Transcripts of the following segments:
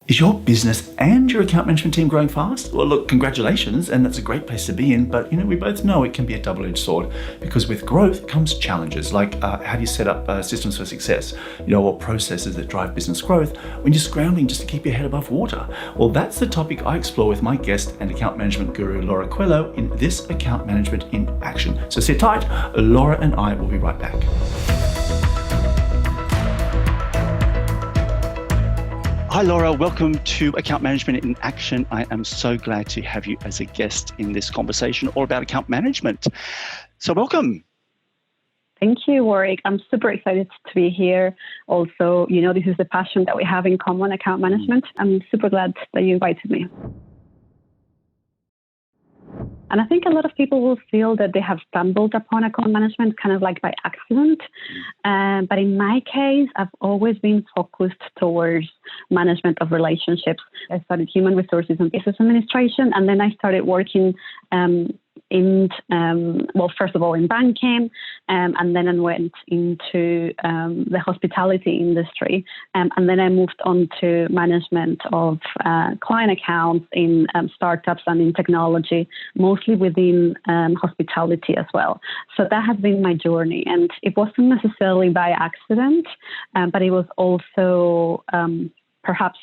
Is your business and your account management team growing fast? Well, look, congratulations, and that's a great place to be in, but we both know it can be a double-edged sword because with growth comes challenges, like how do you set up systems for success, or processes that drive business growth when you're scrambling just to keep your head above water. Well, that's the topic I explore with my guest and account management guru, Laura Coelho, in this Account Management in Action. So sit tight, Laura and I will be right back. Hi Laura, welcome to Account Management in Action. I am so glad to have you as a guest in this conversation all about account management. So welcome. Thank you, Warwick. I'm super excited to be here. Also, this is the passion that we have in common, account management. I'm super glad that you invited me. And I think a lot of people will feel that they have stumbled upon account management kind of like by accident. But in my case, I've always been focused towards management of relationships. I studied human resources and business administration, and then I started working first of all in banking, and then I went into the hospitality industry, and then I moved on to management of client accounts in startups and in technology, mostly within hospitality as well. So that has been my journey, and it wasn't necessarily by accident, but it was also perhaps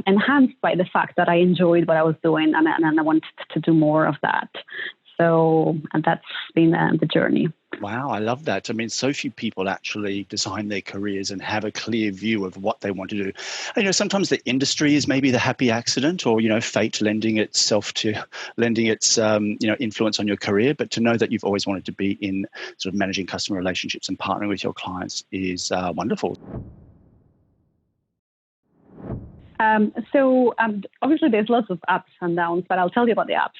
enhanced by the fact that I enjoyed what I was doing and I wanted to do more of that. So and that's been the journey. Wow, I love that. I mean, so few people actually design their careers and have a clear view of what they want to do. And, sometimes the industry is maybe the happy accident or, fate lending its influence on your career. But to know that you've always wanted to be in sort of managing customer relationships and partnering with your clients is wonderful. Obviously there's lots of ups and downs, but I'll tell you about the ups.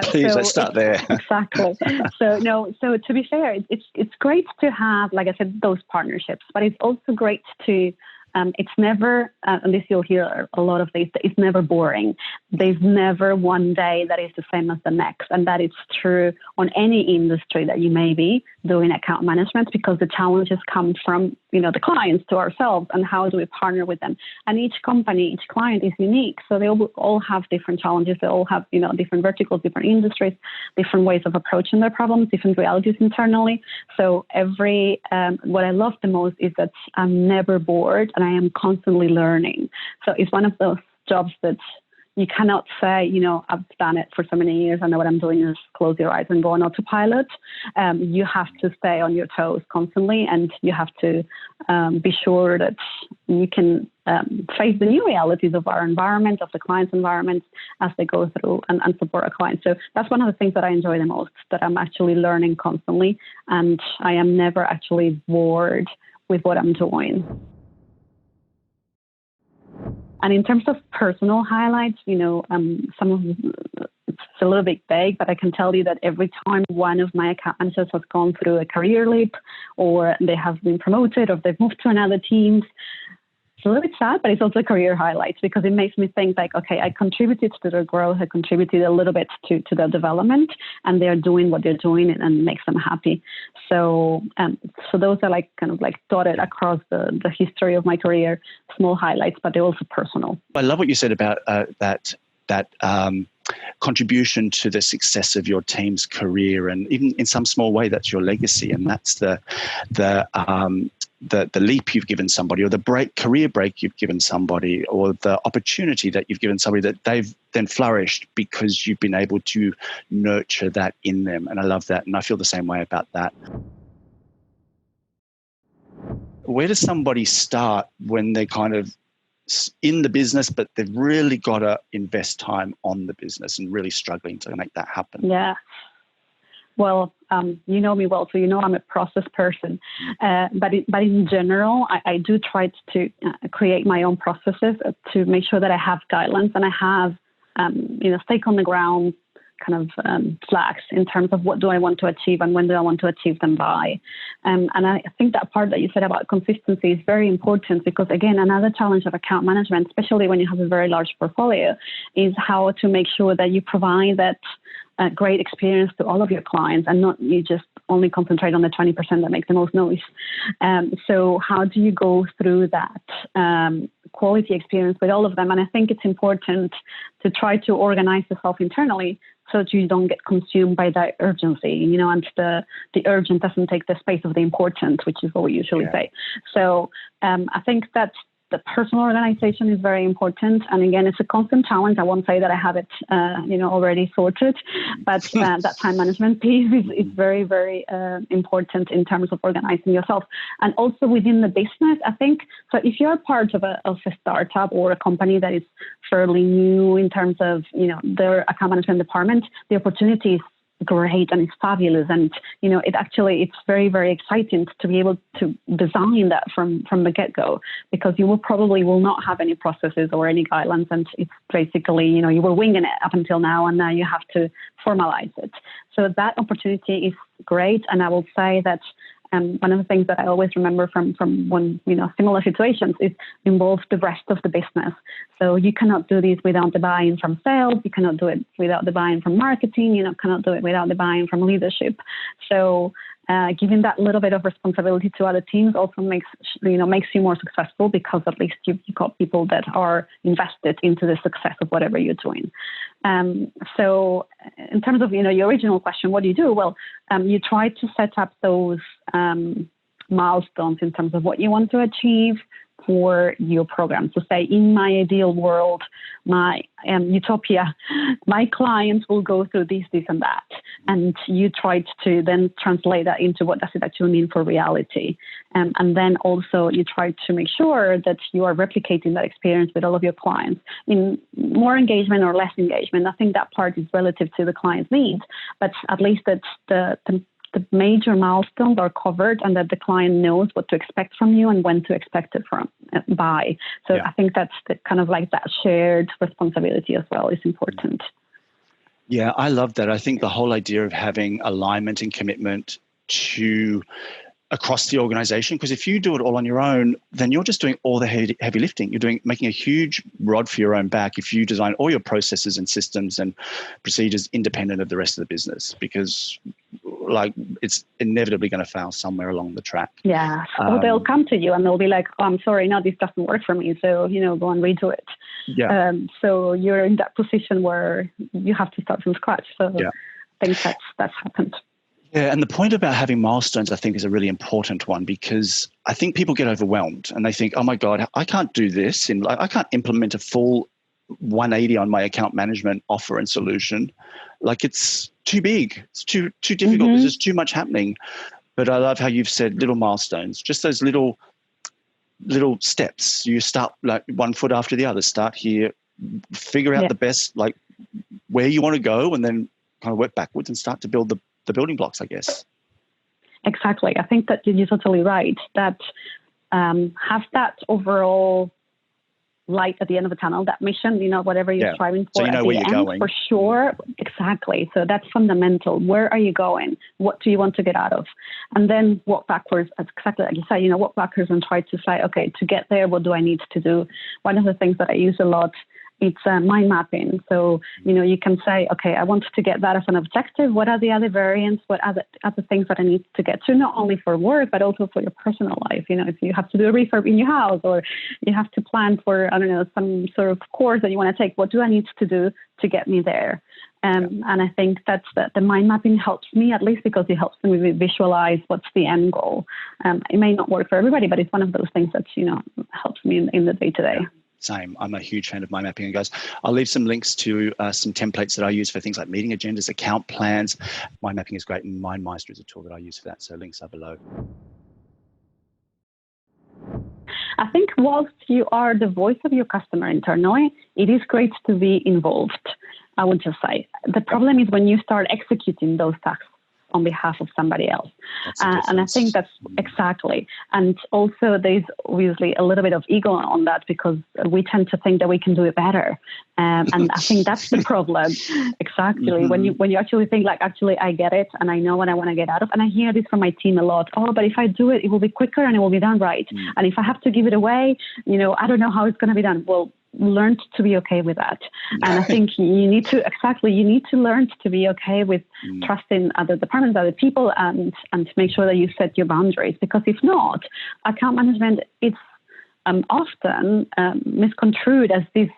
Please, let's start there. Exactly. So to be fair, it's great to have, like I said, those partnerships, but it's also great to, it's never, and this you'll hear a lot of these, it's never boring. There's never one day that is the same as the next. And that is true on any industry that you may be doing account management, because the challenges come from, the clients to ourselves and how do we partner with them. And each company, each client is unique. So they all have different challenges. They all have, different verticals, different industries, different ways of approaching their problems, different realities internally. So what I love the most is that I'm never bored and I am constantly learning. So it's one of those jobs that you cannot say, I've done it for so many years, I know what I'm doing, just close your eyes and go on autopilot. You have to stay on your toes constantly, and you have to be sure that you can face the new realities of our environment, of the client's environment as they go through and support our clients. So that's one of the things that I enjoy the most, that I'm actually learning constantly, and I am never actually bored with what I'm doing. And in terms of personal highlights, some of it's a little bit vague, but I can tell you that every time one of my account managers has gone through a career leap, or they have been promoted, or they've moved to another team, it's a little bit sad, but it's also career highlights, because it makes me think like, okay, I contributed to their growth, I contributed a little bit to their development, and they're doing what they're doing and it makes them happy. So those are kind of dotted across the history of my career, small highlights, but they're also personal. I love what you said about that contribution to the success of your team's career, and even in some small way, that's your legacy, and that's the leap you've given somebody, or the career break you've given somebody, or the opportunity that you've given somebody that they've then flourished because you've been able to nurture that in them. And I love that. And I feel the same way about that. Where does somebody start when they're kind of in the business, but they've really got to invest time on the business and really struggling to make that happen? Yeah. Well, you know me well, so I'm a process person. But in general, I do try to create my own processes to make sure that I have guidelines and I have, stake on the ground kind of flags in terms of what do I want to achieve and when do I want to achieve them by. And I think that part that you said about consistency is very important, because again, another challenge of account management, especially when you have a very large portfolio, is how to make sure that you provide that great experience to all of your clients and not you just only concentrate on the 20% that make the most noise. So how do you go through that quality experience with all of them. And I think it's important to try to organize yourself internally so that you don't get consumed by that urgency, and the urgent doesn't take the space of the important, which is what we usually say. So I think that the personal organization is very important. And again, it's a constant challenge. I won't say that I have it, already sorted, but that time management piece is very, very important in terms of organizing yourself. And also within the business, I think, so if you're part of a startup or a company that is fairly new in terms of, their account management department, the opportunity is great and it's fabulous, and it's very, very exciting to be able to design that from the get-go, because you will not have any processes or any guidelines, and it's basically you were winging it up until now, and now you have to formalize it. So that opportunity is great, and I will say that one of the things that I always remember from when similar situations is involves the rest of the business. So you cannot do this without the buy-in from sales. You cannot do it without the buy-in from marketing. You cannot do it without the buy-in from leadership. So giving that little bit of responsibility to other teams also makes you more successful, because at least you've got people that are invested into the success of whatever you're doing. So in terms of your original question, what do you do? Well, you try to set up those milestones in terms of what you want to achieve for your program. So say, in my ideal world, my utopia, my clients will go through this, and that. And you try to then translate that into what does it actually mean for reality. And then also you try to make sure that you are replicating that experience with all of your clients in more engagement or less engagement. I think that part is relative to the client's needs, but at least that the major milestones are covered, and that the client knows what to expect from you and when to expect it by. So I think that's kind of like that shared responsibility as well is important. Yeah, I love that. I think the whole idea of having alignment and commitment to across the organization, because if you do it all on your own, then you're just doing all the heavy lifting. You're making a huge rod for your own back if you design all your processes and systems and procedures independent of the rest of the business, because it's inevitably going to fail somewhere along the track. Yeah. Or they'll come to you and they'll be like, oh, I'm sorry, no, this doesn't work for me. So, go and redo it. Yeah. So you're in that position where you have to start from scratch. So I think that's happened. Yeah, and the point about having milestones, I think, is a really important one, because I think people get overwhelmed and they think, oh my God, I can't do this. And I can't implement a full 180 on my account management offer and solution. It's too big. It's too difficult. There's just too much happening. But I love how you've said little milestones, just those little steps. You start one foot after the other. Start here, figure out the best, where you want to go, and then kind of work backwards and start to build the building blocks, I guess. Exactly. I think that you're totally right. That have that overall light at the end of the tunnel, that mission, whatever you're striving for. So at where the you're end, going. for sure. Exactly. So that's fundamental. Where are you going? What do you want to get out of? And then walk backwards, exactly like you said, walk backwards and try to say, okay, to get there, what do I need to do? One of the things that I use a lot, it's mind mapping. So, you can say, okay, I want to get that as an objective. What are the other variants? What are the other things that I need to get to, not only for work, but also for your personal life? If you have to do a refurb in your house, or you have to plan for, some sort of course that you want to take, what do I need to do to get me there? And I think that's the mind mapping helps me, at least, because it helps me visualize what's the end goal. It may not work for everybody, but it's one of those things that, helps me in the day-to-day. Same. I'm a huge fan of mind mapping. And guys, I'll leave some links to some templates that I use for things like meeting agendas, account plans. Mind mapping is great, and MindMeister is a tool that I use for that. So links are below. I think whilst you are the voice of your customer internally, it is great to be involved, I would just say. The problem is when you start executing those tasks on behalf of somebody else. And I think that's exactly. And also there's obviously a little bit of ego on that, because we tend to think that we can do it better. And I think that's the problem. Exactly. When you actually think actually I get it and I know what I want to get out of. And I hear this from my team a lot. Oh, but if I do it, it will be quicker and it will be done right. And if I have to give it away, I don't know how it's going to be done. Well, learn to be okay with that. And I think you need to learn to be okay with trusting other departments, other people, and to make sure that you set your boundaries. Because if not, account management, it's often misconstrued as this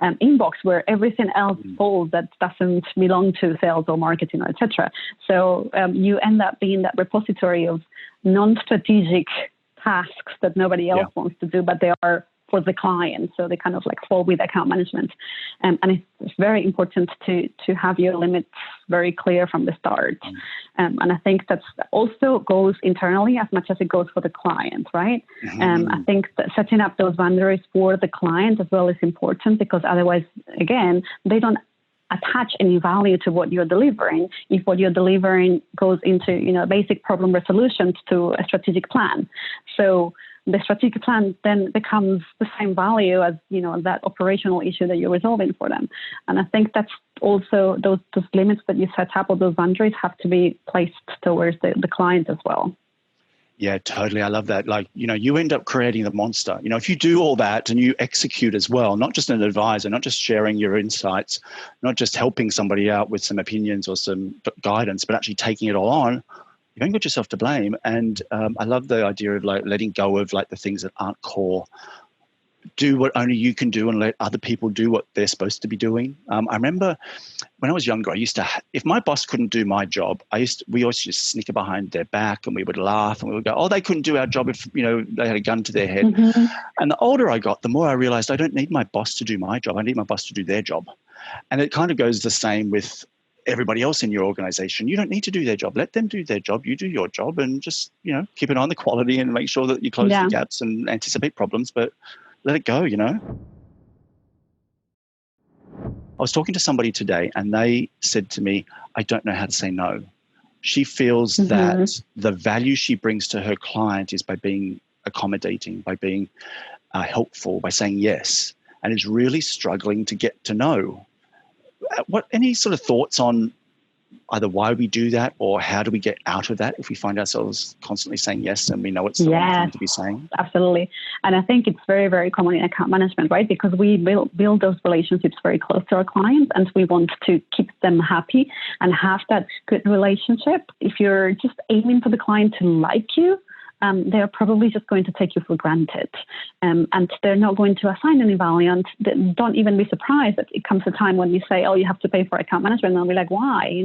inbox where everything else falls that doesn't belong to sales or marketing, or etc. So you end up being that repository of non-strategic tasks that nobody else wants to do, but they are for the client. So they kind of like fall with account management. And it's very important to have your limits very clear from the start. And I think that also goes internally as much as it goes for the client, right? I think that setting up those boundaries for the client as well is important, because otherwise, again, they don't attach any value to what you're delivering if what you're delivering goes into, basic problem resolutions to a strategic plan. So the strategic plan then becomes the same value as, that operational issue that you're resolving for them. And I think that's also those limits that you set up, or those boundaries, have to be placed towards the client as well. Yeah, totally. I love that. Like, you end up creating the monster. If you do all that and you execute as well, not just an advisor, not just sharing your insights, not just helping somebody out with some opinions or some guidance, but actually taking it all on, you don't got yourself to blame. And I love the idea of like letting go of like the things that aren't core. Do what only you can do and let other people do what they're supposed to be doing. I remember when I was younger, I used to, if my boss couldn't do my job, we always just snicker behind their back and we would laugh and we would go, oh, they couldn't do our job if, they had a gun to their head. And the older I got, the more I realized I don't need my boss to do my job. I need my boss to do their job. And it kind of goes the same with everybody else in your organization. You don't need to do their job. Let them do their job. You do your job and just, keep an eye on the quality and make sure that you close the gaps and anticipate problems. But let it go, I was talking to somebody today and they said to me, I don't know how to say no. She feels that the value she brings to her client is by being accommodating, by being helpful, by saying yes, and is really struggling to get to know. Any sort of thoughts on either why we do that or how do we get out of that if we find ourselves constantly saying yes and we know it's the wrong thing to be saying? Absolutely. And I think it's very, very common in account management, right? Because we build those relationships very close to our clients and we want to keep them happy and have that good relationship. If you're just aiming for the client to like you, they're probably just going to take you for granted, and they're not going to assign any value. And don't even be surprised that it comes a time when you say, oh, you have to pay for account management. And they'll be like, why?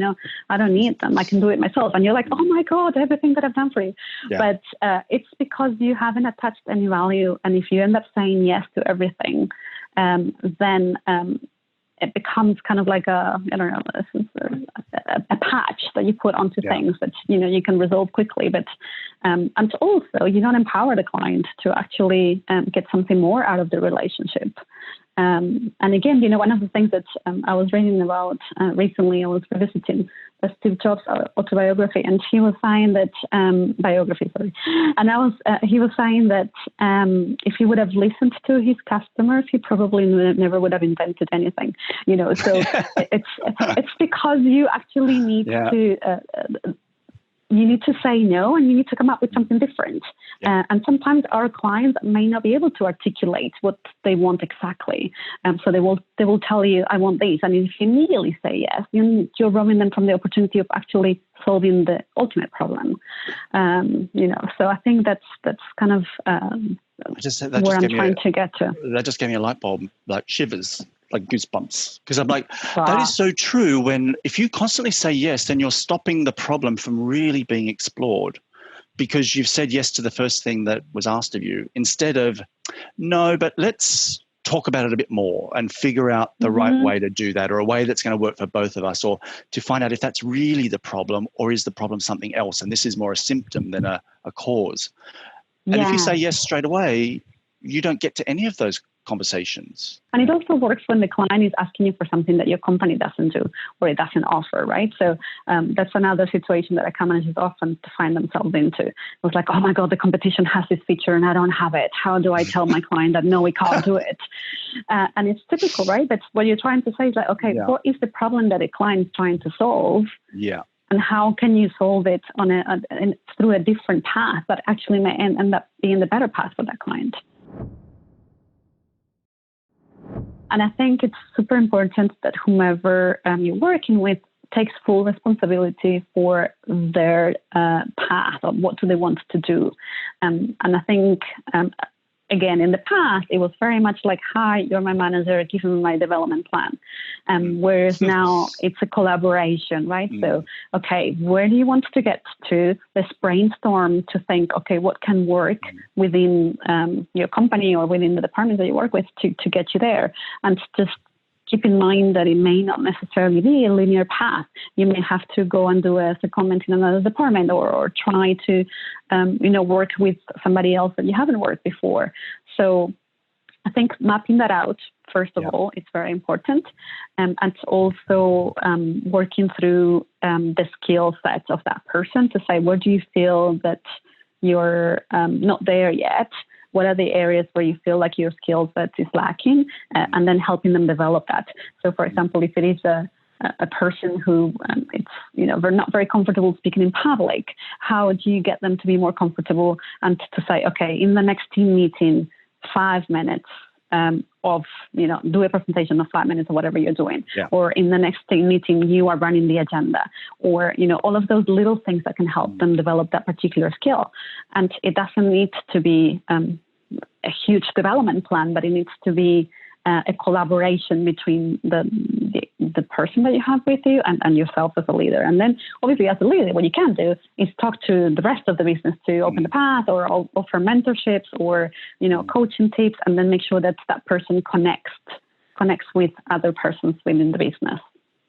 I don't need them. I can do it myself. And you're like, oh my God, everything that I've done for you. Yeah. But it's because you haven't attached any value. And if you end up saying yes to everything, then it becomes kind of like a patch that you put onto things that, you can resolve quickly. But, and also you don't empower the client to actually get something more out of the relationship. And again, one of the things that I was reading about recently, I was revisiting Steve Jobs' autobiography, and he was saying that and he was saying that if he would have listened to his customers, he probably never would have invented anything. So it's because you actually need to. You need to say no, and you need to come up with something different. And sometimes our clients may not be able to articulate what they want exactly. So they will tell you, I want this. And if you immediately say yes, you're robbing them from the opportunity of actually solving the ultimate problem. So I think that's kind of where I'm trying to get to. That just gave me a light bulb, like shivers. Like goosebumps, because I'm like, that is so true. If you constantly say yes, then you're stopping the problem from really being explored, because you've said yes to the first thing that was asked of you instead of no, but let's talk about it a bit more and figure out the right way to do that, or a way that's going to work for both of us, or to find out if that's really the problem or is the problem something else. And this is more a symptom than a cause. And if you say yes straight away, you don't get to any of those conversations. And it also works when the client is asking you for something that your company doesn't do or it doesn't offer, right? So that's another situation that account managers often find themselves into. It's like, oh my God, the competition has this feature and I don't have it. How do I tell my client that no, we can't do it? And it's typical, right? But what you're trying to say is like, okay, what is the problem that a client is trying to solve? Yeah. And how can you solve it through a different path that actually may end up being the better path for that client? And I think it's super important that whomever you're working with takes full responsibility for their path, or what do they want to do. And I think again, in the past, it was very much like, hi, you're my manager, give me my development plan. Whereas now it's a collaboration, right? So, okay, where do you want to get to? Let's brainstorm to think, okay, what can work within your company or within the department that you work with to get you there? And just keep in mind that it may not necessarily be a linear path. You may have to go and do a comment in another department or try to, work with somebody else that you haven't worked before. So I think mapping that out, first of all, is very important. And also working through the skill set of that person to say, where do you feel that you're not there yet? What are the areas where you feel like your skill set is lacking, and then helping them develop that. So, for example, if it is a person who they're not very comfortable speaking in public, how do you get them to be more comfortable and to say, okay, in the next team meeting, 5 minutes do a presentation of 5 minutes or whatever you're doing, or in the next team meeting, you are running the agenda, or, all of those little things that can help them develop that particular skill. And it doesn't need to be a huge development plan, but it needs to be a collaboration between the person that you have with you and yourself as a leader. And then obviously as a leader, what you can do is talk to the rest of the business to open the path or offer mentorships or, coaching tips, and then make sure that that person connects with other persons within the business.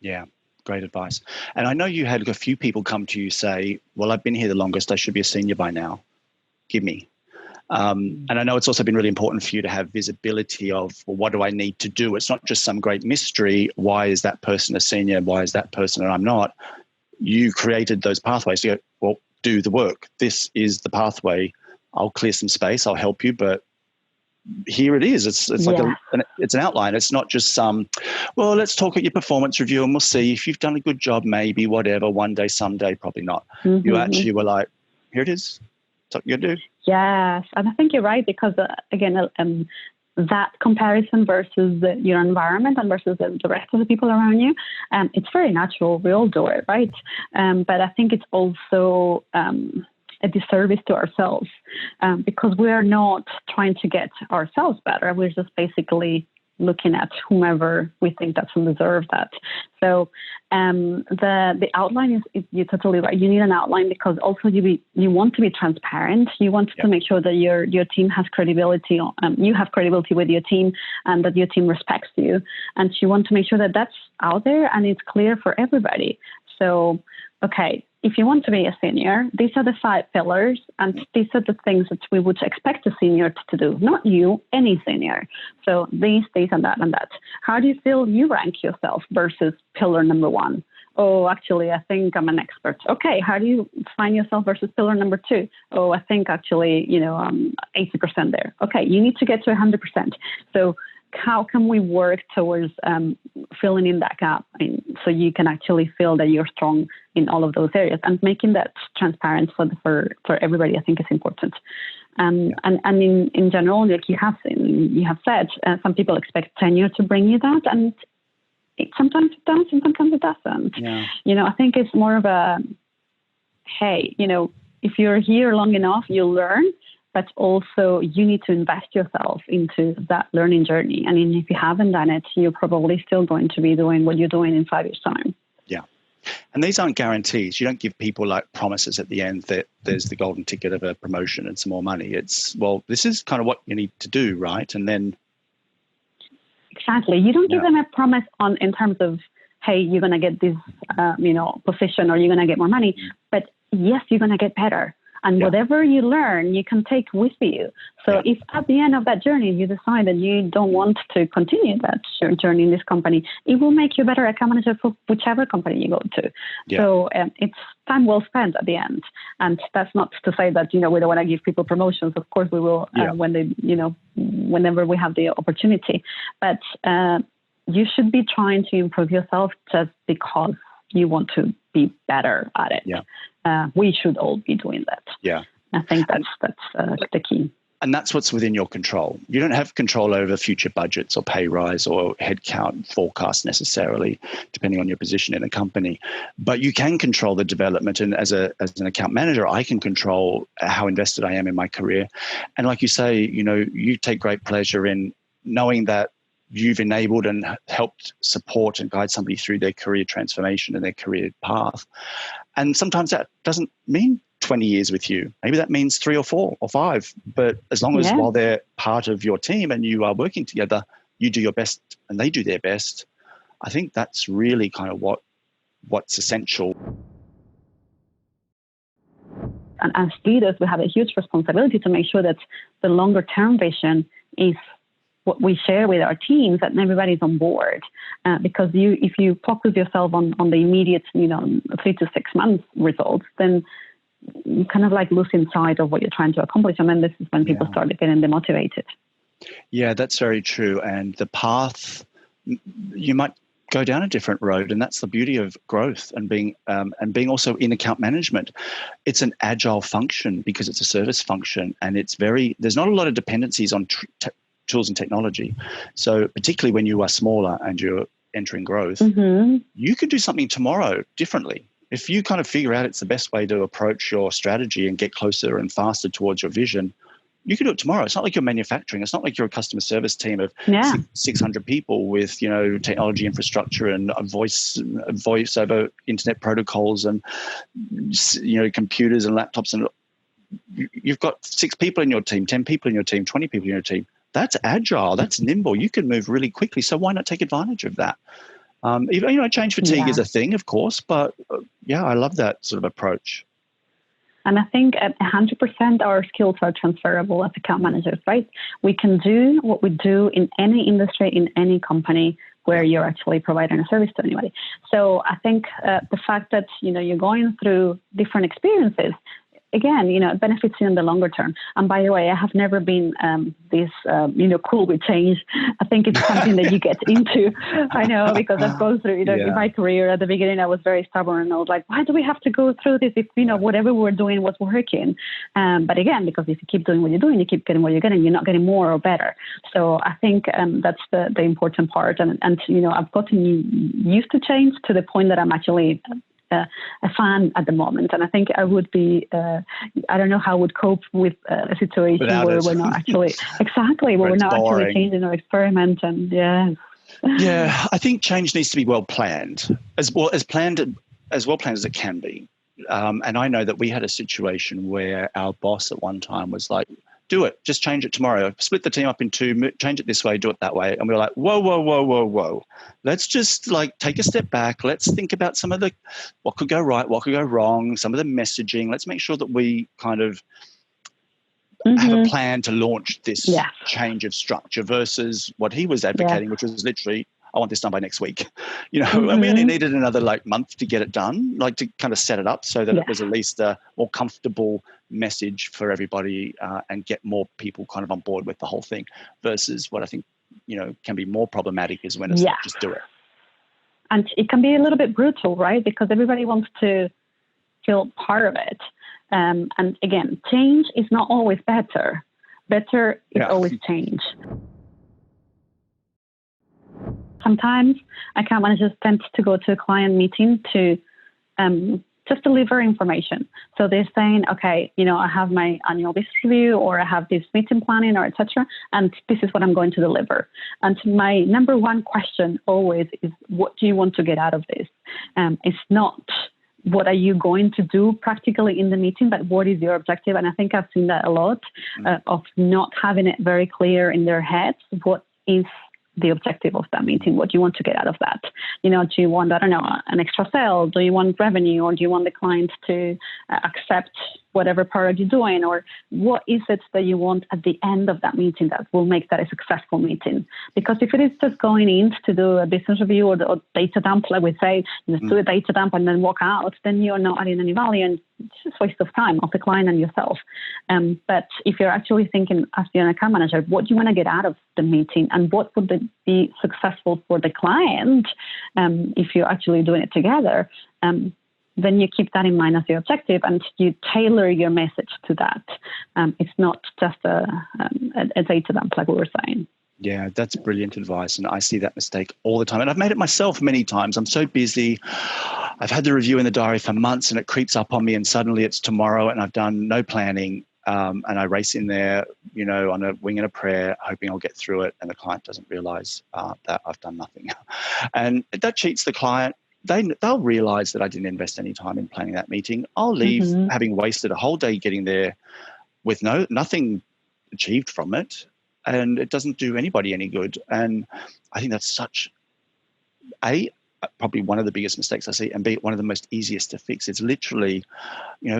Yeah. Great advice. And I know you had a few people come to you say, well, I've been here the longest. I should be a senior by now. Give me. And I know it's also been really important for you to have visibility of, well, what do I need to do? It's not just some great mystery. Why is that person a senior? Why is that person and I'm not? You created those pathways to go, well, do the work. This is the pathway. I'll clear some space. I'll help you. But here it is. It's like it's an outline. It's not just some, well, let's talk at your performance review and we'll see if you've done a good job, maybe, whatever, one day, someday, probably not. You actually were like, here it is. That's what you do. Yes, and I think you're right because again, that comparison versus your environment and versus the rest of the people around you, it's very natural. We all do it, right? But I think it's also a disservice to ourselves because we are not trying to get ourselves better. We're just basically looking at whomever we think doesn't deserve that. So the outline is you're totally right. You need an outline because also you want to be transparent. You want to make sure that your team has credibility. You have credibility with your team and that your team respects you. And you want to make sure that that's out there and it's clear for everybody. So, okay, if you want to be a senior, these are the 5 pillars, and these are the things that we would expect a senior to do, not you, any senior. So these, and that, and that. How do you feel you rank yourself versus pillar number 1? Oh, actually, I think I'm an expert. Okay, how do you find yourself versus pillar number 2? Oh, I think actually, I'm 80% there. Okay, you need to get to 100%. So how can we work towards filling in that gap so you can actually feel that you're strong in all of those areas, and making that transparent for everybody, I think is important. And in general, like you have said, some people expect tenure to bring you that, and sometimes it does, and sometimes it doesn't. Yeah. I think it's more of a, hey, if you're here long enough, you'll learn. But also you need to invest yourself into that learning journey. And if you haven't done it, you're probably still going to be doing what you're doing in 5 years' time. Yeah. And these aren't guarantees. You don't give people like promises at the end that there's the golden ticket of a promotion and some more money. It's, well, this is kind of what you need to do, right? And then. Exactly. You don't give them a promise in terms of, hey, you're going to get this, position or you're going to get more money. But yes, you're going to get better. And whatever you learn, you can take with you. So if at the end of that journey, you decide that you don't want to continue that journey in this company, it will make you a better account manager for whichever company you go to. Yeah. So it's time well spent at the end. And that's not to say that, we don't want to give people promotions. Of course, we will when they, whenever we have the opportunity. But you should be trying to improve yourself just because you want to be better at it. Yeah. We should all be doing that. Yeah. I think that's the key. And that's what's within your control. You don't have control over future budgets or pay rise or headcount forecast necessarily, depending on your position in a company. But you can control the development. And as an account manager, I can control how invested I am in my career. And like you say, you take great pleasure in knowing that you've enabled and helped support and guide somebody through their career transformation and their career path. And sometimes that doesn't mean 20 years with you. Maybe that means 3 or 4 or 5. But as long as while they're part of your team and you are working together, you do your best and they do their best, I think that's really kind of what's essential. And as leaders, we have a huge responsibility to make sure that the longer term vision is what we share with our teams, that everybody's on board. Because if you focus yourself on the immediate, 3 to 6 months results, then you kind of like losing sight of what you're trying to accomplish. And then this is when people start getting demotivated. Yeah, that's very true. And the path, you might go down a different road, and that's the beauty of growth and being also in account management. It's an agile function because it's a service function, and there's not a lot of dependencies on tools and technology. So particularly when you are smaller and you're entering growth, you could do something tomorrow differently. If you kind of figure out it's the best way to approach your strategy and get closer and faster towards your vision, you can do it tomorrow. It's not like you're manufacturing. It's not like you're a customer service team of 600 people with, technology infrastructure and voice over internet protocols and, computers and laptops. And you've got 6 people in your team, 10 people in your team, 20 people in your team. That's agile. That's nimble. You can move really quickly. So why not take advantage of that? Change fatigue is a thing, of course, but I love that sort of approach. And I think 100% our skills are transferable as account managers, right? We can do what we do in any industry, in any company where you're actually providing a service to anybody. So I think the fact that, you're going through different experiences, again, it benefits you in the longer term. And by the way, I have never been cool with change. I think it's something that you get into. I know, because I've gone through, in my career at the beginning, I was very stubborn and I was like, why do we have to go through this if, whatever we were doing was working? But again, because if you keep doing what you're doing, you keep getting what you're getting, you're not getting more or better. So I think that's the important part. And I've gotten used to change to the point that I'm actually a fan at the moment, and I think I would be. I don't know how I would cope with a situation where we're not actually actually changing or experiment. And I think change needs to be well planned, as well planned as it can be. And I know that we had a situation where our boss at one time was like, do it, just change it tomorrow. Split the team up in 2, change it this way, do it that way. And we were like, whoa. Let's just take a step back. Let's think about some of what could go right, what could go wrong, some of the messaging. Let's make sure that we kind of have a plan to launch this change of structure versus what he was advocating, which was literally, I want this done by next week. And we only needed another month to get it done, to kind of set it up so that it was at least a more comfortable message for everybody and get more people kind of on board with the whole thing, versus what I think, can be more problematic is when it's just do it. And it can be a little bit brutal, right? Because everybody wants to feel part of it. And again, change is not always better. Better is always change. Sometimes account managers tend to go to a client meeting to just deliver information. So they're saying, okay, I have my annual business review, or I have this meeting planning, or etc., and this is what I'm going to deliver. And my number one question always is, what do you want to get out of this? It's not what are you going to do practically in the meeting, but what is your objective? And I think I've seen that a lot of not having it very clear in their heads. What is the objective of that meeting? What do you want to get out of that? Do you want, an extra sale? Do you want revenue? Or do you want the client to accept whatever product you're doing? Or what is it that you want at the end of that meeting that will make that a successful meeting? Because if it is just going in to do a business review or data dump, like we say, just do a data dump and then walk out, then you're not adding any value, and it's just a waste of time of the client and yourself. But if you're actually thinking as an account manager, what do you want to get out of the meeting, and what would be successful for the client if you're actually doing it together? then you keep that in mind as your objective and you tailor your message to that. It's not just a data dump like we were saying. Yeah, that's brilliant advice. And I see that mistake all the time. And I've made it myself many times. I'm so busy. I've had the review in the diary for months and it creeps up on me and suddenly it's tomorrow and I've done no planning. And I race in there, on a wing and a prayer, hoping I'll get through it. And the client doesn't realize that I've done nothing. And that cheats the client. They'll realize that I didn't invest any time in planning that meeting. I'll leave having wasted a whole day getting there with nothing achieved from it. And it doesn't do anybody any good. And I think that's probably one of the biggest mistakes I see, and B, one of the most easiest to fix. It's literally,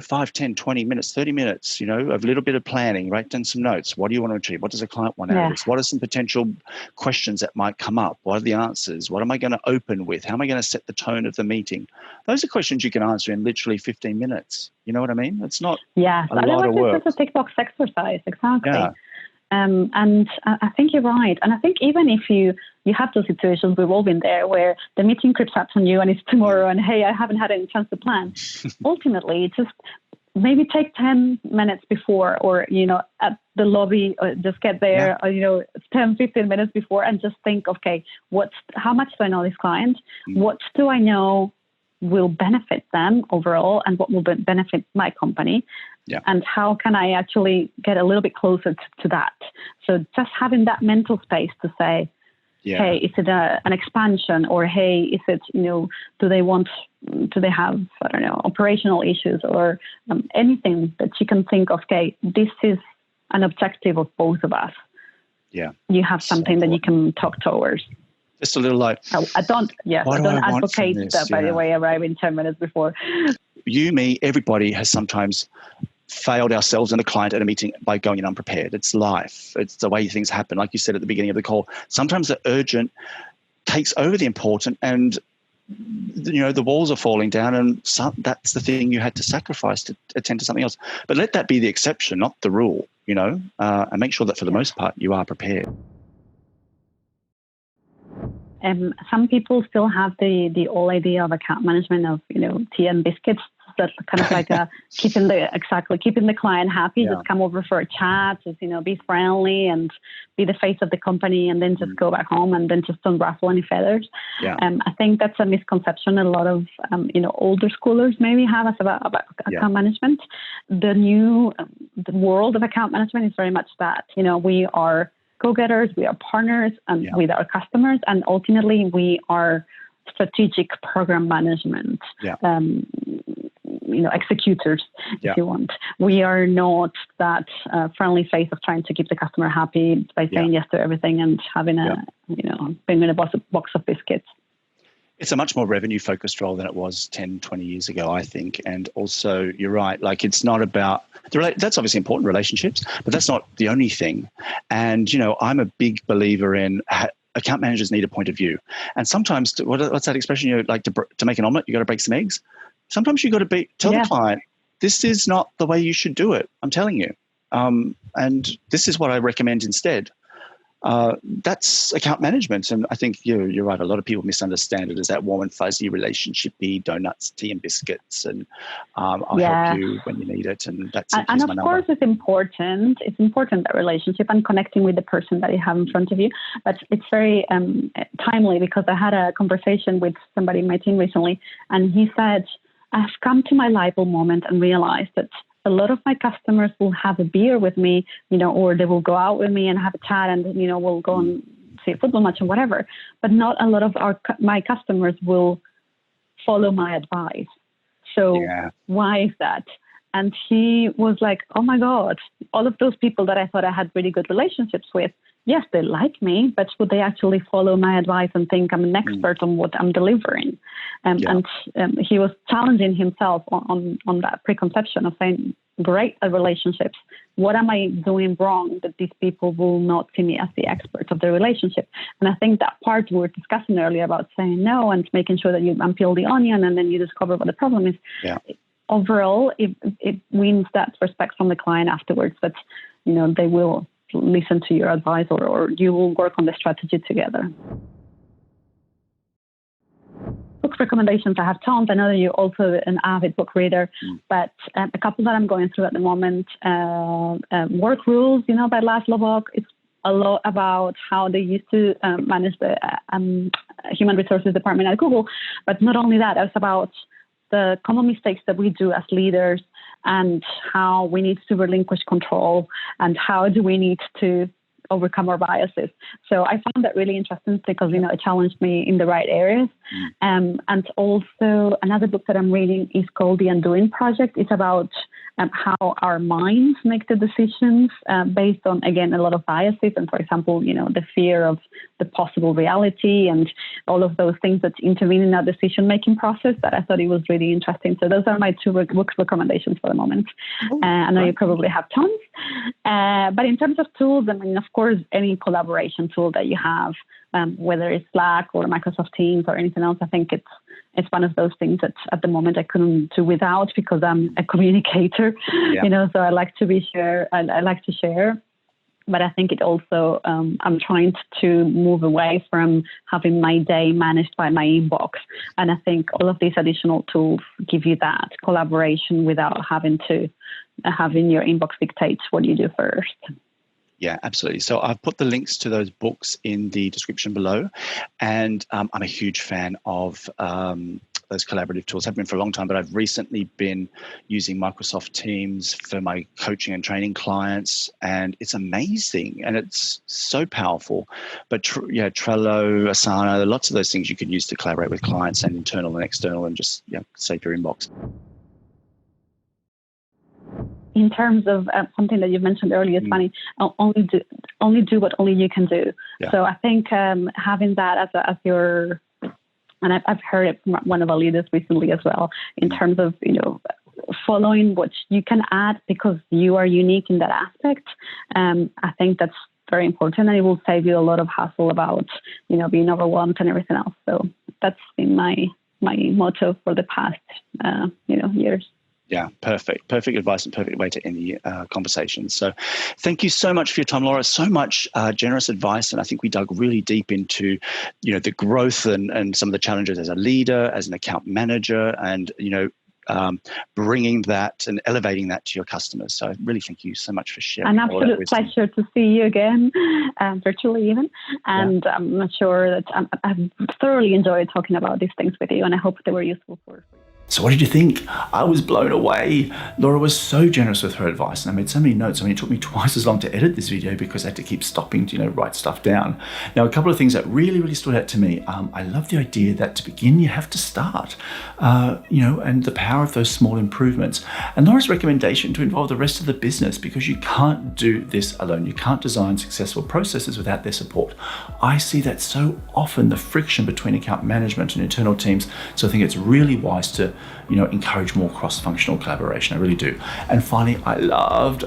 5, 10, 20 minutes, 30 minutes, a little bit of planning, write down some notes. What do you want to achieve? What does a client want out of this? What are some potential questions that might come up? What are the answers? What am I going to open with? How am I going to set the tone of the meeting? Those are questions you can answer in literally 15 minutes. You know what I mean? It's not a lot of work. It's a tick box exercise, exactly. Yeah. And I think you're right. And I think even if you have those situations, we've all been there, where the meeting creeps up on you and it's tomorrow and, hey, I haven't had any chance to plan. Ultimately, just maybe take 10 minutes before or, at the lobby, just get there, 10, 15 minutes before and just think, okay, how much do I know this client? What do I know will benefit them overall and what will benefit my company? Yeah. And how can I actually get a little bit closer to that? So just having that mental space to say, hey, is it an expansion, or hey, is it, do they have, I don't know, operational issues or anything that you can think of, okay, this is an objective of both of us. Yeah. You have something that you can talk towards. Just a little like, I don't advocate that, by the way, arriving 10 minutes before. You, me, everybody has sometimes failed ourselves and the client at a meeting by going in unprepared. It's life. It's the way things happen. Like you said at the beginning of the call, sometimes the urgent takes over the important and, the walls are falling down and that's the thing you had to sacrifice to attend to something else. But let that be the exception, not the rule, and make sure that for the most part you are prepared. Some people still have the old idea of account management of, tea and biscuits. That's kind of like keeping the client happy. Yeah. Just come over for a chat, just, be friendly and be the face of the company and then just go back home and then just don't ruffle any feathers. Yeah. I think that's a misconception a lot of, older schoolers maybe have about account management. The world of account management is very much that, we are go-getters, we are partners with our customers, and ultimately we are strategic program management, executors, if you want. We are not that friendly face of trying to keep the customer happy by saying yes to everything and having bringing a box of biscuits. It's a much more revenue-focused role than it was 10, 20 years ago, I think. And also, you're right, like it's not about, that's obviously important, relationships, but that's not the only thing. And, I'm a big believer in account managers need a point of view. And sometimes, what's that expression, like to make an omelet, you got to break some eggs. Sometimes you got to tell the client, this is not the way you should do it. I'm telling you. And this is what I recommend instead. That's account management. And I think you're right. A lot of people misunderstand it as that warm and fuzzy relationship-y, donuts, tea and biscuits, and I'll help you when you need it. And that's it. And of course, it's important. It's important, that relationship and connecting with the person that you have in front of you. But it's very timely because I had a conversation with somebody in my team recently, and he said, I've come to my light bulb moment and realized that a lot of my customers will have a beer with me, or they will go out with me and have a chat and, we'll go and see a football match or whatever. But not a lot of my customers will follow my advice. So why is that? And he was like, oh my God, all of those people that I thought I had really good relationships with, yes, they like me, but would they actually follow my advice and think I'm an expert on what I'm delivering? And he was challenging himself on that preconception of saying, great at relationships. What am I doing wrong that these people will not see me as the expert of the relationship? And I think that part we were discussing earlier about saying no and making sure that you unpeel the onion and then you discover what the problem is. Yeah. Overall, it wins that respect from the client afterwards that, they will listen to your advice or you will work on the strategy together. Look, book recommendations, I have tons. I know that you're also an avid book reader, but a couple that I'm going through at the moment, Work Rules, by Laszlo Bock. It's a lot about how they used to manage the human resources department at Google. But not only that, it's about the common mistakes that we do as leaders and how we need to relinquish control and how do we need to overcome our biases. So I found that really interesting because, it challenged me in the right areas. And also another book that I'm reading is called The Undoing Project. It's about how our minds make the decisions based on, again, a lot of biases. And for example, the fear of the possible reality and all of those things that intervene in our decision-making process that I thought it was really interesting. So those are my two book recommendations for the moment. I know you probably have tons. But in terms of tools, of course, any collaboration tool that you have, whether it's Slack or Microsoft Teams or anything else, I think it's one of those things that at the moment I couldn't do without because I'm a communicator, so I like to I like to share. But I think it also, I'm trying to move away from having my day managed by my inbox. And I think all of these additional tools give you that collaboration without having your inbox dictate what you do first. Yeah, absolutely. So I've put the links to those books in the description below. And I'm a huge fan of those collaborative tools. I've been for a long time, but I've recently been using Microsoft Teams for my coaching and training clients. And it's amazing and it's so powerful. But Trello, Asana, lots of those things you can use to collaborate with clients and internal and external and just save your inbox. In terms of something that you mentioned earlier, it's funny. Only do what only you can do. Yeah. So I think having that as your, and I've heard it from one of our leaders recently as well, in terms of following what you can add because you are unique in that aspect. I think that's very important, and it will save you a lot of hassle about being overwhelmed and everything else. So that's been my motto for the past years. Yeah, perfect advice and perfect way to end the conversation. So thank you so much for your time, Laura. So much generous advice. And I think we dug really deep into, the growth and some of the challenges as a leader, as an account manager, and, bringing that and elevating that to your customers. So really thank you so much for sharing. An absolute pleasure to see you again, virtually even. And I'm not sure that I've thoroughly enjoyed talking about these things with you, and I hope they were useful for you. So what did you think? I was blown away. Laura was so generous with her advice, and I made so many notes. It took me twice as long to edit this video because I had to keep stopping to, write stuff down. Now, a couple of things that really, really stood out to me. I love the idea that to begin, you have to start, and the power of those small improvements. And Laura's recommendation to involve the rest of the business because you can't do this alone. You can't design successful processes without their support. I see that so often, the friction between account management and internal teams. So I think it's really wise to encourage more cross-functional collaboration. I really do. And finally, I loved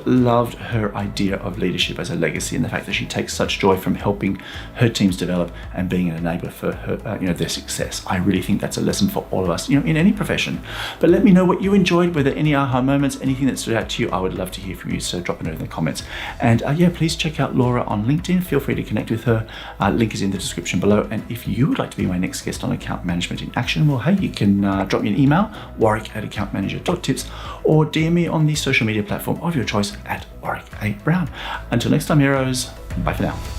her idea of leadership as a legacy and the fact that she takes such joy from helping her teams develop and being an enabler for her, their success. I really think that's a lesson for all of us, in any profession. But let me know what you enjoyed, whether any aha moments, anything that stood out to you. I would love to hear from you. So drop a note in the comments. And please check out Laura on LinkedIn. Feel free to connect with her. Link is in the description below. And if you would like to be my next guest on Account Management in Action, well, hey, you can drop me an email, warwick@accountmanager.tips, or DM me on the social media platform of your choice @WarwickABrown. Until next time, heroes, bye for now.